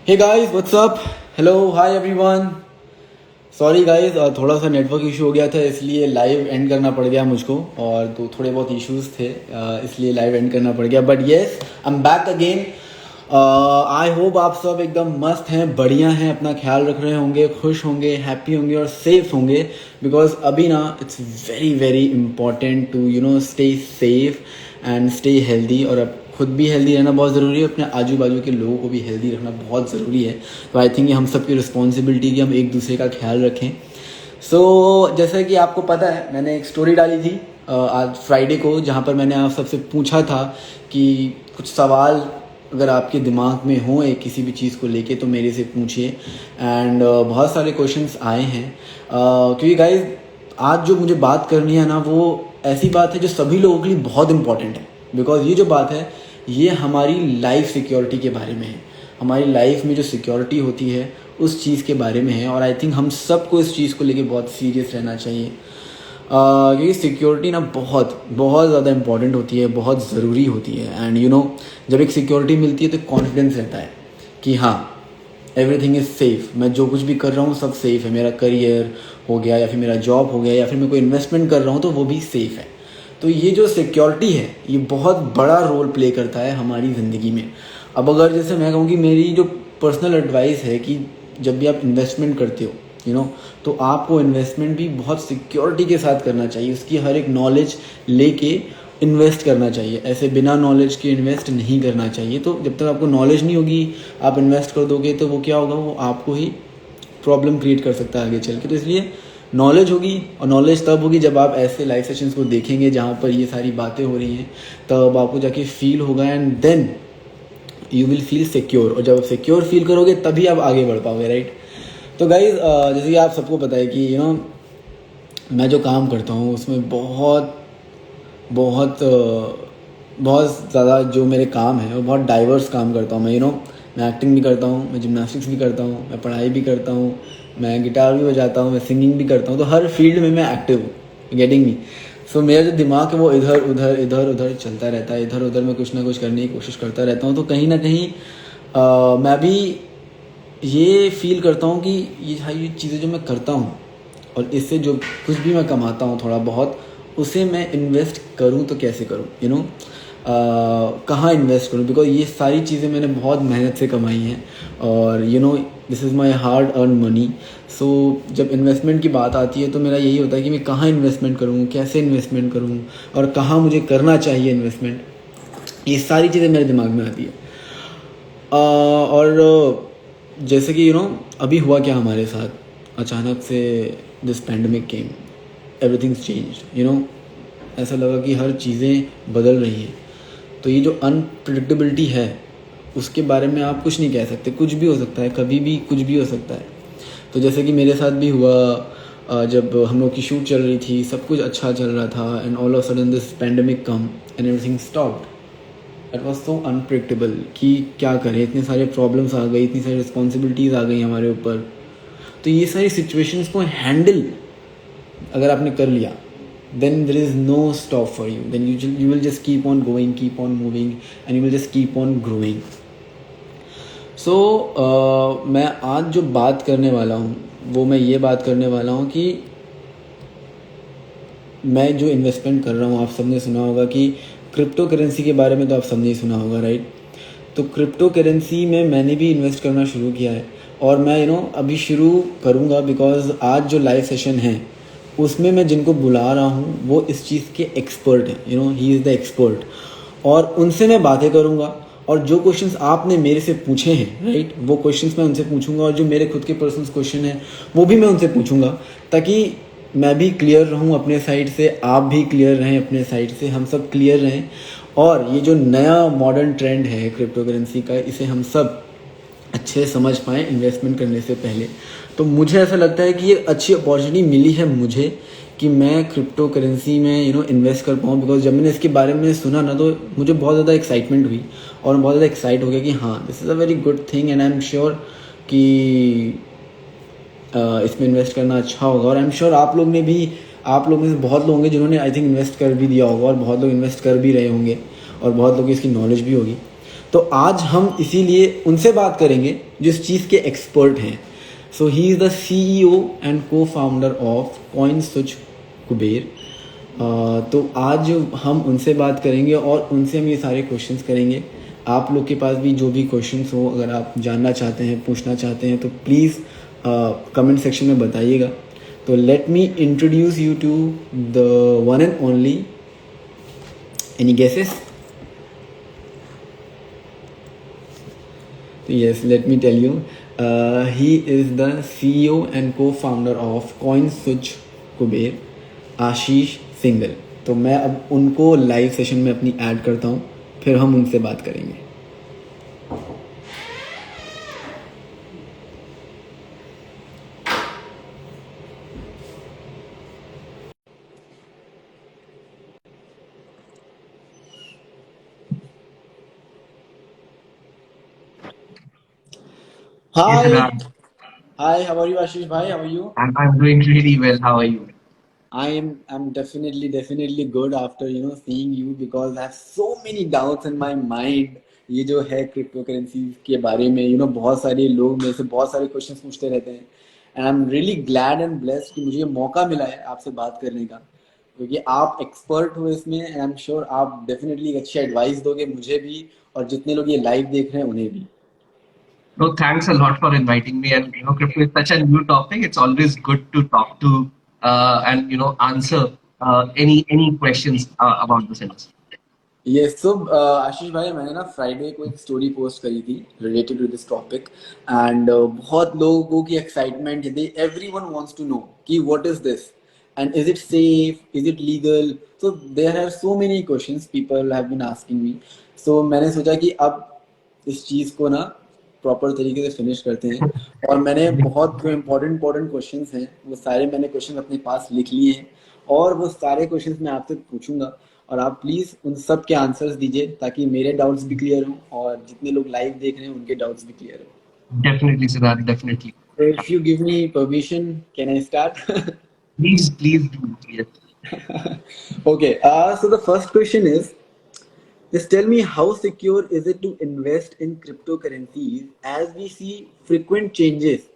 हे guys what's up, hello hi everyone. Sorry guys, थोड़ा सा network issue हो गया था इसलिए लाइव एंड करना पड़ गया मुझको, और तो थोड़े बहुत इश्यूज थे इसलिए लाइव एंड करना पड़ गया। But yes, I am back again. I hope आप सब एकदम मस्त हैं, बढ़िया हैं, अपना ख्याल रख रहे होंगे, खुश होंगे, हैप्पी होंगे और सेफ होंगे। बिकॉज अभी ना it's very very important to stay safe and stay healthy. और अब खुद भी हेल्दी रहना बहुत ज़रूरी है, अपने आजू बाजू के लोगों को भी हेल्दी रखना बहुत ज़रूरी है। तो आई थिंक ये हम सब की रिस्पॉन्सिबिलिटी कि हम एक दूसरे का ख्याल रखें। जैसा कि आपको पता है, मैंने एक स्टोरी डाली थी आज फ्राइडे को, जहाँ पर मैंने आप सबसे पूछा था कि कुछ सवाल अगर आपके दिमाग में हो एक किसी भी चीज़ को लेके तो मेरे से पूछिए। एंड बहुत सारे क्वेश्चंस आए हैं क्योंकि गाइज आज जो मुझे बात करनी है ना, वो ऐसी बात है जो सभी लोगों के लिए बहुत इंपॉर्टेंट है। बिकॉज ये जो बात है ये हमारी लाइफ सिक्योरिटी के बारे में है, हमारी लाइफ में जो सिक्योरिटी होती है उस चीज़ के बारे में है। और आई थिंक हम सबको इस चीज़ को लेके बहुत सीरियस रहना चाहिए क्योंकि सिक्योरिटी ना बहुत बहुत ज़्यादा इंपॉर्टेंट होती है, बहुत ज़रूरी होती है। एंड जब एक सिक्योरिटी मिलती है तो कॉन्फिडेंस रहता है कि हाँ एवरीथिंग इज़ सेफ़, मैं जो कुछ भी कर रहा हूँ सब सेफ़ है, मेरा करियर हो गया या फिर मेरा जॉब हो गया या फिर मैं कोई इन्वेस्टमेंट कर रहा हूँ तो वो भी सेफ़ है। तो ये जो सिक्योरिटी है ये बहुत बड़ा रोल प्ले करता है हमारी ज़िंदगी में। अब अगर जैसे मैं कहूँ कि मेरी जो पर्सनल एडवाइस है कि जब भी आप इन्वेस्टमेंट करते हो तो आपको इन्वेस्टमेंट भी बहुत सिक्योरिटी के साथ करना चाहिए, उसकी हर एक नॉलेज लेके इन्वेस्ट करना चाहिए। ऐसे बिना नॉलेज के इन्वेस्ट नहीं करना चाहिए। तो जब तक आपको नॉलेज नहीं होगी आप इन्वेस्ट कर दोगे तो वो क्या होगा, वो आपको ही प्रॉब्लम क्रिएट कर सकता है आगे चल के। तो इसलिए नॉलेज होगी, और नॉलेज तब होगी जब आप ऐसे लाइव सेशंस को देखेंगे जहाँ पर ये सारी बातें हो रही हैं, तब आपको जाके फील होगा and then you will feel secure. और जब आप सिक्योर फील करोगे तभी आप आगे बढ़ पाओगे, राइट। तो गाइज जैसे कि आप सबको पता है कि मैं जो काम करता हूँ उसमें बहुत बहुत बहुत ज़्यादा जो मेरे काम है वो बहुत डाइवर्स काम करता हूँ मैं। मैं एक्टिंग भी करता हूँ, मैं जिम्नास्टिक्स भी करता हूँ, मैं पढ़ाई भी करता हूँ, मैं गिटार भी बजाता हूँ, मैं सिंगिंग भी करता हूँ। तो हर फील्ड में मैं एक्टिव हूँ, गेटिंग मी। सो मेरा जो दिमाग है वो इधर उधर इधर उधर चलता रहता है, इधर उधर मैं कुछ ना कुछ करने की कोशिश करता रहता हूँ। तो कहीं ना कहीं मैं भी ये फील करता हूँ कि ये चीज़ें जो मैं करता हूँ और इससे जो कुछ भी मैं कमाता हूँ थोड़ा बहुत, उसे मैं इन्वेस्ट करूँ तो कैसे करूँ, कहाँ इन्वेस्ट करूँ। बिकॉज ये सारी चीज़ें मैंने बहुत मेहनत से कमाई हैं और this is my hard earn money. So जब इन्वेस्टमेंट की बात आती है तो मेरा यही होता है कि मैं कहाँ इन्वेस्टमेंट करूँ, कैसे इन्वेस्टमेंट करूँ और कहाँ मुझे करना चाहिए इन्वेस्टमेंट। ये सारी चीज़ें मेरे दिमाग में आती है। और जैसे कि अभी हुआ क्या हमारे साथ, अचानक से this pandemic came, everything's changed. ऐसा लगा कि हर चीज़ें बदल रही हैं। तो ये जो अनप्रिडिक्टेबिलिटी है उसके बारे में आप कुछ नहीं कह सकते, कुछ भी हो सकता है, कभी भी कुछ भी हो सकता है। तो जैसे कि मेरे साथ भी हुआ, जब हम लोग की शूट चल रही थी, सब कुछ अच्छा चल रहा था, and all of sudden this pandemic come and everything stopped. It was so unpredictable कि क्या करें, इतने सारे प्रॉब्लम्स आ गई, इतनी सारी रिस्पॉन्सिबिलिटीज़ आ गई हमारे ऊपर। तो ये सारी सिचुएशंस को हैंडल अगर आपने कर लिया then there is no stop for you, then you will just keep on going, keep on moving and you will just keep on growing. So मैं आज जो बात करने वाला हूँ वो मैं ये बात करने वाला हूँ कि मैं जो इन्वेस्टमेंट कर रहा हूँ, आप सबने सुना होगा कि क्रिप्टो करेंसी के बारे में, तो आप सबने ही सुना होगा, राइट। तो क्रिप्टो करेंसी में मैंने भी इन्वेस्ट करना शुरू किया है और मैं अभी शुरू करूँगा बिकॉज आज जो लाइव सेशन है उसमें मैं जिनको बुला रहा हूँ वो इस चीज़ के एक्सपर्ट हैं, ही इज़ द एक्सपर्ट। और उनसे मैं बातें करूँगा और जो क्वेश्चंस आपने मेरे से पूछे हैं, राइट, वो क्वेश्चंस मैं उनसे पूछूंगा और जो मेरे खुद के पर्सनल क्वेश्चन हैं वो भी मैं उनसे पूछूंगा, ताकि मैं भी क्लियर रहूँ अपने साइड से, आप भी क्लियर रहें अपने साइड से, हम सब क्लियर रहें। और ये जो नया मॉडर्न ट्रेंड है क्रिप्टो करेंसी का, इसे हम सब अच्छे समझ पाएँ इन्वेस्टमेंट करने से पहले। तो मुझे ऐसा लगता है कि ये अच्छी अपॉर्चुनिटी मिली है मुझे कि मैं क्रिप्टो करेंसी में इन्वेस्ट कर पाऊँ। बिकॉज जब मैंने इसके बारे में सुना ना तो मुझे बहुत ज़्यादा एक्साइटमेंट हुई और बहुत ज़्यादा एक्साइट हो गया कि हाँ this is a very good thing and I am sure कि इसमें इन्वेस्ट करना अच्छा होगा। और आई एम श्योर आप लोग में से बहुत लोग होंगे जिन्होंने आई थिंक इन्वेस्ट कर भी दिया होगा और बहुत लोग इन्वेस्ट कर भी रहे होंगे और बहुत लोगों की इसकी नॉलेज भी होगी। तो आज हम इसीलिए उनसे बात करेंगे जो इस चीज़ के एक्सपर्ट हैं. So he is the CEO and cofounder of CoinSwitch Kuber. तो आज हम उनसे बात करेंगे और उनसे हम ये सारे क्वेश्चंस करेंगे. आप लोग के पास भी जो भी क्वेश्चंस हो, अगर आप जानना चाहते हैं, पूछना चाहते हैं, तो प्लीज़ कमेंट सेक्शन में बताइएगा. तो let me introduce you to the one and only. Any guesses? Yes, let me tell you. He is the CEO and co-founder of CoinSwitch Kuber, Ashish single. तो मैं अब उनको लाइव सेशन में अपनी add करता हूँ, फिर हम उनसे बात करेंगे. Yes, Hi, Siddharth. hi. How are you, Ashish bhai? How are you? I'm doing really well. How are you? I'm definitely good after seeing you, because I have so many doubts in my mind. ये जो है crypto currency के बारे में बहुत सारे लोग मेरे से बहुत सारे क्वेश्चंस पूछते रहते हैं. And I am really glad and blessed कि मुझे ये मौका मिला है आपसे बात करने का, क्योंकि आप एक्सपर्ट हो इसमें. एंड आई एम श्योर आप डेफिनेटली एक अच्छी एडवाइस दोगे मुझे भी, और जितने लोग ये लाइव देख रहे हैं उन्हें भी. No, thanks a lot for inviting me. And crypto is such a new topic. It's always good to talk to and answer any questions about this industry. Yes. So Ashish भाई, मैंने ना फ्राइडे को एक स्टोरी पोस्ट करी थी related to this topic. And बहुत लोगों की एक्साइटमेंट है. They everyone wants to know कि what is this, and is it safe, is it legal. So there are so many questions people have been asking me. So मैंने सोचा कि अब इस चीज़ को ना प्रॉपर तरीके से फिनिश करते हैं. और मैंने बहुत जो इम्पोर्टेंट क्वेश्चंस हैं वो सारे मैंने क्वेश्चन अपने पास लिख लिए हैं, और वो सारे क्वेश्चंस मैं आपसे पूछूंगा, और आप प्लीज़ उन सब के आंसर्स दीजिए ताकि मेरे डाउट्स भी क्लियर हों और जितने लोग लाइव देख रहे हैं उनके डाउट्स भी क्लियर हों. Definitely, Siddharth. Definitely. If you give me permission, can I start? Please do. Yes. Okay, so the first question is, just tell me, how secure is it to invest in cryptocurrencies as we see frequent changes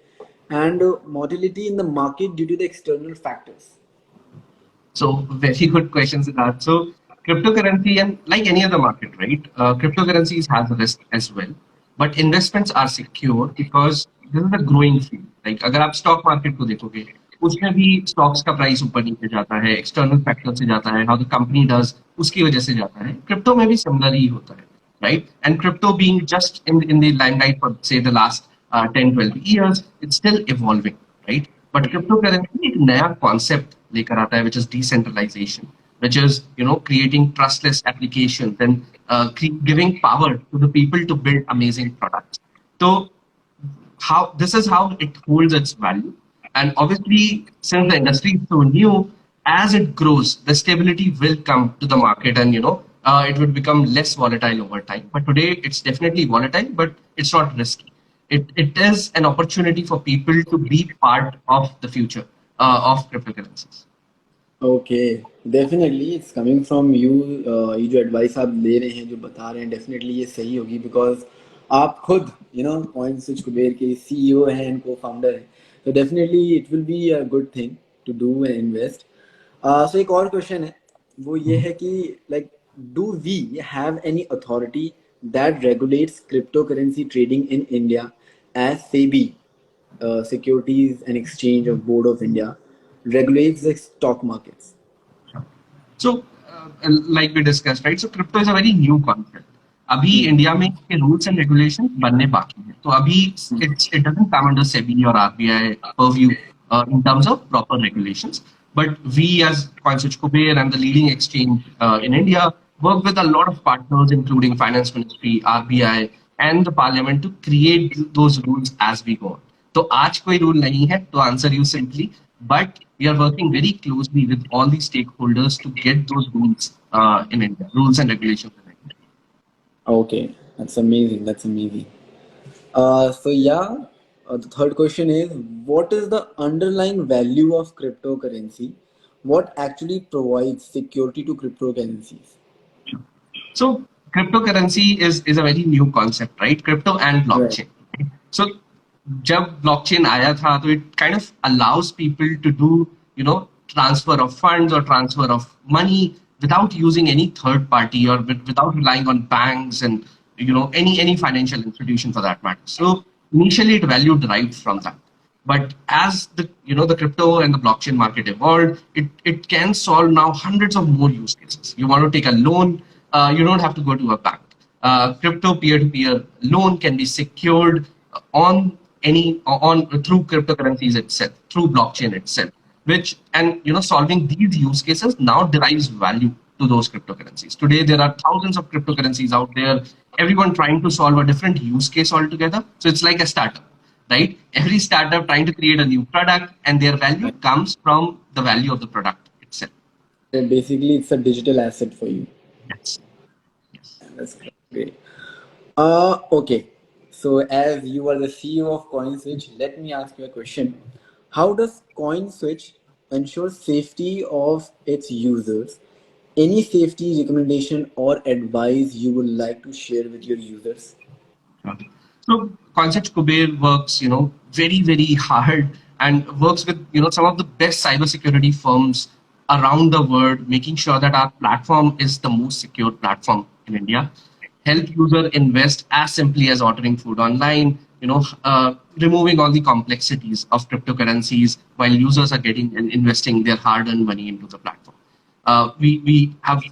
and volatility in the market due to the external factors? So very good question, Siddharth. So cryptocurrency and like any other market, right? Cryptocurrencies has risk as well, but investments are secure because this is a growing field. Like अगर आप stock market को देखोगे, उसमें भी stocks का price ऊपर नीचे जाता है, external factor से जाता है, how the company does उसकी वजह से जाता है. Crypto में भी similar ही होता है, right? And crypto being just in the limelight for say the last 10-12 years, it's still evolving, right? But cryptocurrency एक नया concept लेकर आता है, which is decentralization, which is creating trustless applications and giving power to the people to build amazing products. So how this is how it holds its value, and obviously since the industry is so new, as it grows, the stability will come to the market, and it would become less volatile over time. But today it's definitely volatile, but it's not risky. It is an opportunity for people to be part of the future of cryptocurrencies. Okay, definitely it's coming from you. ये जो advice आप दे रहे हैं, जो बता रहे हैं, definitely ये सही होगी, बिकॉज आप खुद कॉइन स्विच कुबेर के CEO हैं एंड को फाउंडर हैं. तो definitely it will be a good thing to do and invest. So एक और क्वेश्चन है, वो ये है कि like, do we have any authority that regulates crypto currency trading in India as SEBI, Securities and Exchange of Board of India, regulates the stock markets? So, like we discussed, right? So, crypto is a very new concept. अभी India में इसके rules and regulation बनने बाकी हैं. तो अभी it doesn't come under SEBI or RBI purview in terms of proper regulations. But we as CoinSwitch Kuber and the leading exchange in India work with a lot of partners, including Finance Ministry, RBI, and the Parliament to create those rules as we go on. तो आज कोई rule नहीं है to answer you simply, but we are working very closely with all the stakeholders to get those rules in India, rules and regulations in India. Okay, that's amazing. That's amazing. So yeah, the third question is, what is the underlying value of cryptocurrency? What actually provides security to cryptocurrencies? So cryptocurrency is a very new concept, right? Crypto and Right. blockchain. Right? So जब blockchain आया था तो it kind of allows people to do transfer of funds or transfer of money without using any third party or without relying on banks and any financial institution for that matter. So initially it value derived from that, but as the crypto and the blockchain market evolved, it can solve now hundreds of more use cases. You want to take a loan, you don't have to go to a bank. Crypto peer-to-peer loan can be secured on on through cryptocurrencies itself, through blockchain itself, which and solving these use cases now derives value to those cryptocurrencies. Today there are thousands of cryptocurrencies out there, everyone trying to solve a different use case altogether. So it's like a startup, right? Every startup trying to create a new product, and their value Right. comes from the value of the product itself. Basically, it's a digital asset for you. Yes. Yes. That's great. Okay. So, as you are the CEO of CoinSwitch, let me ask you a question. How does CoinSwitch ensure safety of its users? Any safety recommendation or advice you would like to share with your users? Okay. So Concept Kuber works, very, very hard and works with, some of the best cybersecurity firms around the world, making sure that our platform is the most secure platform in India. Help user invest as simply as ordering food online, removing all the complexities of cryptocurrencies while users are getting and investing their hard-earned money into the platform. We have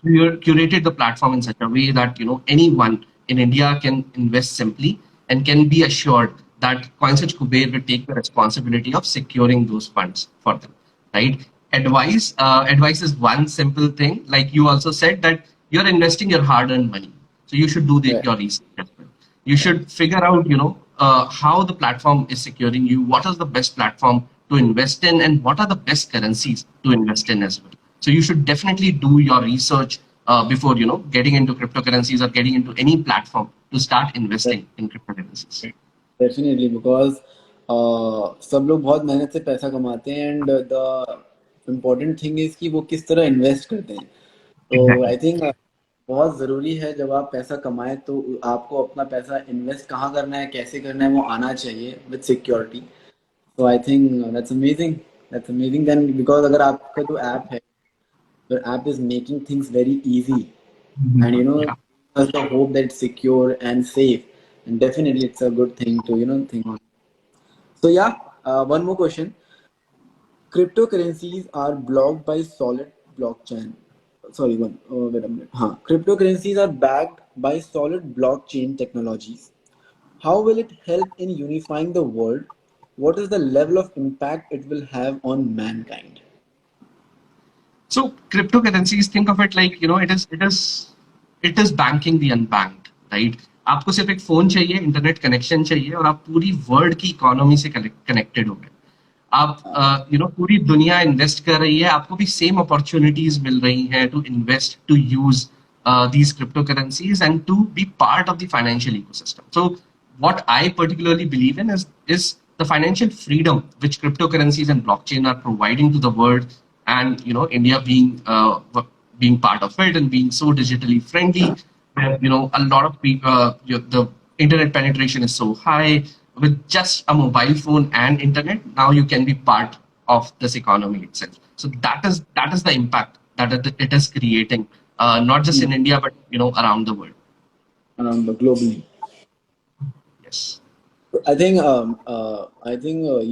curated the platform in such a way that anyone in India can invest simply and can be assured that CoinSwitch Kuber will take the responsibility of securing those funds for them. Right? Advice is one simple thing. Like you also said that you're investing your hard-earned money, so you should do Right. your research as well. You should figure out how the platform is securing you, what is the best platform to invest in, and what are the best currencies to invest in as well. So you should definitely do your research before getting into cryptocurrencies or getting into any platform to start investing in cryptocurrencies. Definitely because सब लोग बहुत मेहनत से पैसा कमाते हैं and the important thing is कि वो किस तरह इन्वेस्ट करते हैं तो Exactly. आई थिंक बहुत ज़रूरी है जब आप पैसा कमाएं तो आपको अपना पैसा इन्वेस्ट कहाँ करना है कैसे करना है वो आना चाहिए विद सिक्योरिटी तो I think that's amazing then because अगर आपका जो ऐप है your app is making things very easy and Yeah. has the hope that it's secure and safe and definitely it's a good thing to think on. So yeah, one more question. Cryptocurrencies are blocked by solid blockchain. Sorry, wait a minute. Cryptocurrencies are backed by solid blockchain technologies. How will it help in unifying the world? What is the level of impact it will have on mankind? So cryptocurrencies, think of it like it is banking the unbanked, right? आपको सिर्फ एक phone चाहिए, internet connection चाहिए और आप पूरी world की economy से कनेक्टेड हो गए. आप पूरी दुनिया इन्वेस्ट कर रही है, आपको भी सेम अपॉर्चुनिटीज मिल रही हैं to invest, to use these cryptocurrencies and to be part of the financial ecosystem. So what I particularly believe in is the financial freedom which cryptocurrencies and blockchain are providing to the world, and India being part of it and being so digitally friendly, where a lot of people, the internet penetration is so high. With just a mobile phone and internet, now you can be part of this economy itself. So that is the impact that it is creating, not just in India but around the world. Around the globally. Yes. I think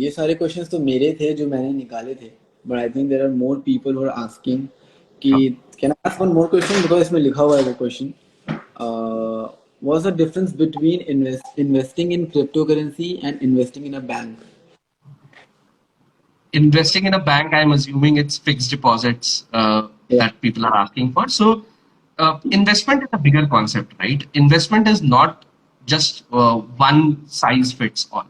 ये सारे questions तो मेरे थे जो मैंने निकाले थे, but I think there are more people who are asking कि can I ask one more question because इसमें लिखा हुआ है वो question. What's the difference between investing in cryptocurrency and investing in a bank? Investing in a bank, I'm assuming it's fixed deposits Yeah. that people are asking for. So, investment is a bigger concept, right? Investment is not just one size fits all.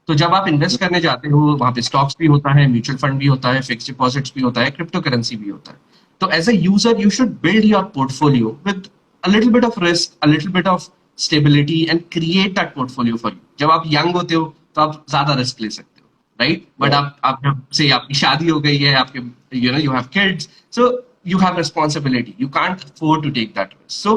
तो जब आप invest करने जाते हो वहां पे stocks भी होता है, म्यूचुअल फंड भी होता है, फिक्स्ड डिपॉजिट्स भी होता है, क्रिप्टो करेंसी भी होता है. तो as a user you should build your portfolio with a little bit of risk, a little bit of stability and create that portfolio for you. जब आप यंग होते हो तो आप ज्यादा रिस्क ले सकते हो, राइट? But Yeah. आप जब से आपकी शादी हो गई है, आपके you have kids, so you have responsibility, you can't afford to take that risk. So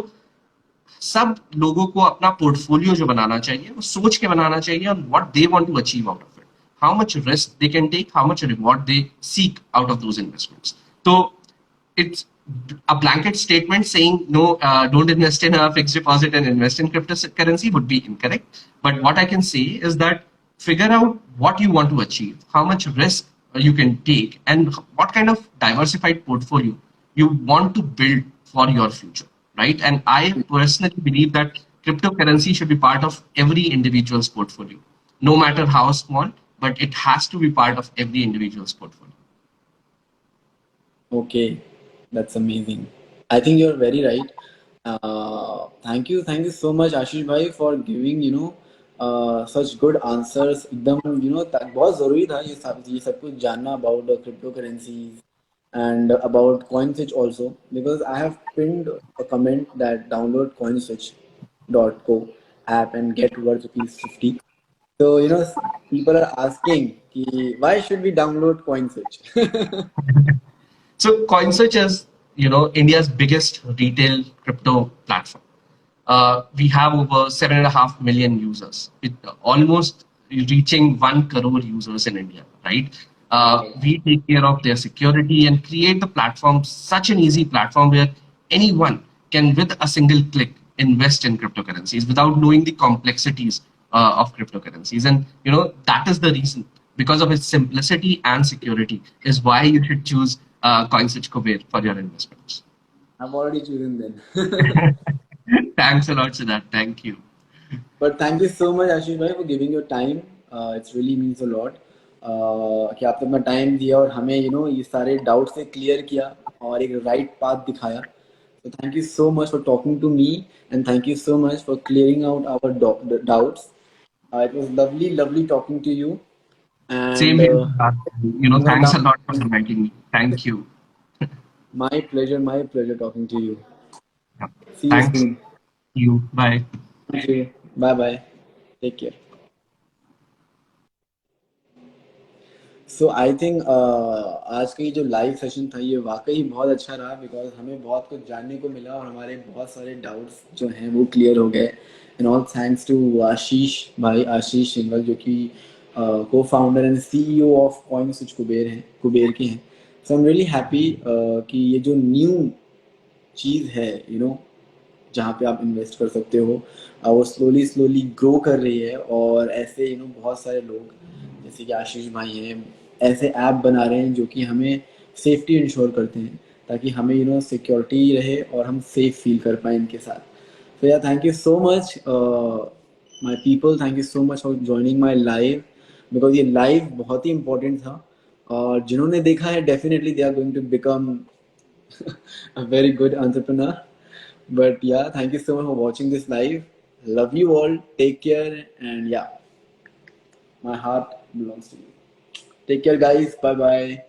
सब लोगों को अपना पोर्टफोलियो जो बनाना चाहिए वो सोच के बनाना चाहिए on what they want to achieve out of it, how much risk they can take, how much reward they seek out of those investments. So it's a blanket statement saying no, don't invest in a fixed deposit and invest in cryptocurrency would be incorrect. But what I can say is that figure out what you want to achieve, how much risk you can take, and what kind of diversified portfolio you want to build for your future, right? And I personally believe that cryptocurrency should be part of every individual's portfolio, no matter how small, but it has to be part of every individual's portfolio. Okay, that's amazing. I think you're very right. Thank you so much, Ashish bhai, for giving such good answers. एकदम बहुत ज़रूरी था ये सब कुछ जानना about the cryptocurrencies and about CoinSwitch also, because I have pinned a comment that download CoinSwitch.co app and get worth rupees 50. So people are asking why should we download CoinSwitch? So CoinSearch is, India's biggest retail crypto platform. We have over 7.5 million users, with almost reaching 1 crore users in India, right? We take care of their security and create the platform, such an easy platform where anyone can, with a single click, invest in cryptocurrencies without knowing the complexities of cryptocurrencies. And that is the reason, because of its simplicity and security, is why you should choose CoinSwitch Kuber for your investments. I'm already choosing then. Thanks a lot, Siddharth. Thank you. But thank you so much, Ashish bhai, for giving your time. It really means a lot. कि आपने अपना time दिया और हमें ये सारे doubts से clear किया और एक राइट पाथ दिखाया. So thank you so much for talking to me, and thank you so much for clearing out our doubts. It was lovely talking to you. Same And here, Siddharth. Thanks a down, lot for inviting me. Thank you. my pleasure talking to you. Yeah. See you Thanks. soon. You. Bye. Thank you. Bye bye. Take care. So I think आज का ये जो live session था ये वाकई बहुत अच्छा रहा, बिकॉज हमें बहुत कुछ जानने को मिला और हमारे बहुत सारे डाउट्स जो हैं वो क्लियर हो गए. And all thanks to Ashish Singhal, जो कि cofounder and CEO of CoinSwitch Kuber के हैं. So I am really happy कि ये जो न्यू चीज़ है जहाँ पे आप इन्वेस्ट कर सकते हो, वो स्लोली ग्रो कर रही है. और ऐसे बहुत सारे लोग जैसे कि आशीष भाई हैं, ऐसे ऐप बना रहे हैं जो कि हमें सेफ्टी इंश्योर करते हैं, ताकि हमें सिक्योरिटी रहे और हम सेफ फील कर पाए इनके साथ. तो yeah thank you so much my people, thank you so much for joining my live, because ये लाइव बहुत ही इम्पोर्टेंट था. और जिन्होंने देखा है definitely they are going to become a very good entrepreneur. But yeah, thank you so much for watching this live. Love you all. Take care. And yeah, my heart belongs to you. Take care, guys. Bye bye.